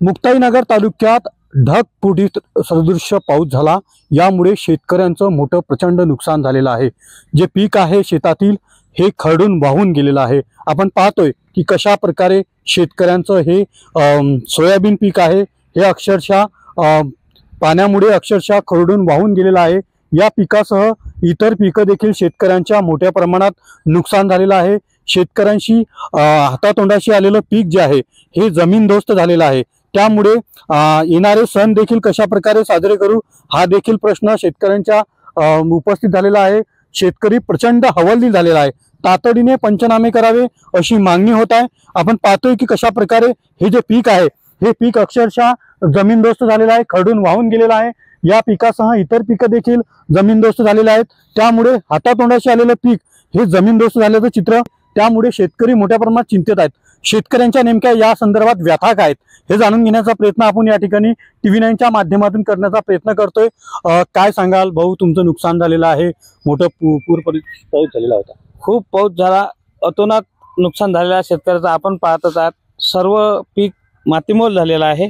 मुक्ताईनगर तालुक्यात ढगफुटीत सदृश्य पाऊस झाला। यामुळे शेतकऱ्यांचं मोठं प्रचंड नुकसान झालेलं आहे। जे पीक आहे शेतातील हे खरडून वाहून गेलेलं आहे। आपण पाहतोय की कशा प्रकारे शेतकऱ्यांचं हे सोयाबीन पीक आहे हे अक्षरशः पाण्यामुळे अक्षरशः खरडून वाहून गेलेलं आहे। या पिकासह इतर पिकं देखील शेतकऱ्यांच्या मोठ्या प्रमाणात नुकसान झालेलं आहे। शेतकऱ्यांशी हातातोंडाशी आलेलं पीक जे आहे हे जमीनदोस्त झालेलं आहे। त्यामुळे येणारे सण देखील कशा प्रकारे साजरे करू हा देखील प्रश्न शेतकऱ्यांच्या उपस्थित झालेला आहे। शेतकरी प्रचंड हवालदिल झालेला आहे। तातडीने पंचनामे करावे अशी मागणी होत आहे। आपण पाहतोय की कशा प्रकारे हे जे पीक आहे हे पीक अक्षरशः जमीनदोस्त झालेलं आहे, खरडून वाहून गेलेलं आहे। या पिकासह इतर पिकं देखील जमीनदोस्त झालेले आहेत। त्यामुळे हातातोंडाशी आलेलं पीक हे जमीनदोस्त झाल्याचं चित्र, त्यामुळे शेतकरी मोठ्या प्रमाणात चिंतित आहेत। शेतकऱ्यांच्या नेमक्या या संदर्भात व्यथा काय हे जाणून घेण्याचा प्रयत्न आपण या ठिकाणी TV9च्या माध्यमातून करण्याचा प्रयत्न करतोय। काय सांगाल भाऊ, तुमचं नुकसान झालेलं आहे, मोठं पाऊस झालेला होता, खूप पाऊस झाला, अतोनात नुकसान झालेलं शेतकऱ्याचं आपण पाहतच आहात। सर्व पीक मातीमोल झालेला आहे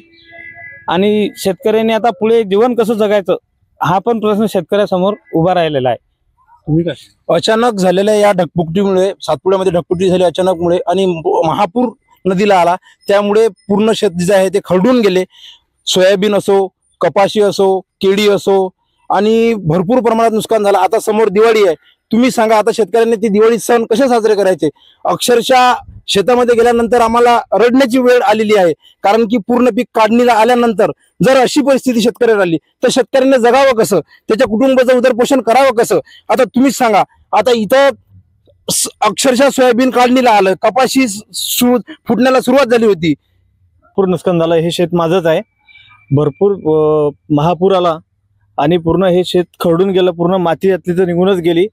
आणि शेतकऱ्यांनी आता पुढे जीवन कसं जगायचं हा पण प्रश्न शेतकऱ्यासमोर उभा राहिलेला आहे। तुम्ही काय अचानक झालेल्या या ढगफुटीमुळे सातपुड्यामध्ये ढगफुटी झाली अचानकमुळे आणि महापूर नदीला आला, त्यामुळे पूर्ण शेत जे आहे ते खरडून गेले। सोयाबीन असो, कपाशी असो, केळी असो आणि भरपूर प्रमाणात नुकसान झालं। आता समोर दिवाळी आहे, तुम्ही सांगा आता शेतकऱ्यांनी ती दिवाळी सण कसे साजरे करायचे। अक्षरशः शेतामध्ये गेल्यानंतर आम्हाला रडण्याची वेळ आलेली आहे, कारण की पूर्ण पीक काढणीला आल्यानंतर जर अशी परिस्थिती शेतकऱ्याला आली तर शेतकऱ्यांनी जगावं कसं, त्याच्या कुटुंबाचं उदरपोषण करावं कसं। आता तुम्हीच सांगा, आता इथं अक्षरशः सोयाबीन काढणीला आलं, कपाशी फुटण्याला सुरुवात झाली होती। पूर्ण नुकसान झालं। हे शेत माझंच आहे। भरपूर महापूर आला आणि पूर्ण हे शेत खरडून गेलं, पूर्ण माती यातली तर निघूनच गेली।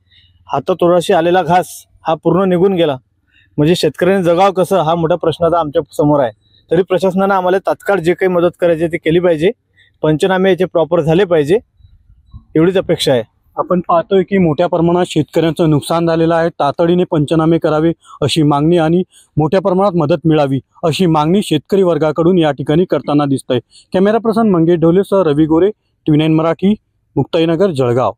हातातोंडाशी आलेला घास हा पूर्ण निघून गेला। म्हणजे शेतकऱ्यांनी जगाव कसं हा मोठा प्रश्न आता आमच्या समोर आहे। तरी प्रशासनाने आम्हाला तात्काळ जे काही मदत करायची ते केली पाहिजे, पंचनामे याचे प्रॉपर झाले पाहिजे, एवढीच अपेक्षा आहे। आपण पाहतोय की मोठ्या प्रमाणात शेतकऱ्यांचं नुकसान झालेलं आहे। तातडीने पंचनामे करावे अशी मागणी आणि मोठ्या प्रमाणात मदत मिळावी अशी मागणी शेतकरी वर्गाकडून या ठिकाणी करताना दिसतंय। कॅमेरा पर्सन मंगेश ढोलेसह रवी गोरे, TV9 मराठी, मुक्ताईनगर, जळगाव।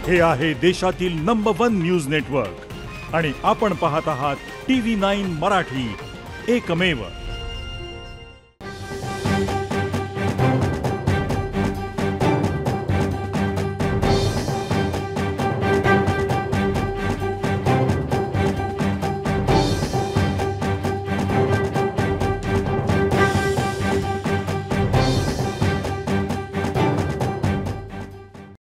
हे आहे देशातील नंबर 1 न्यूज नेटवर्क आणि आपण पाहत आहात TV9 मराठी, एकमेव।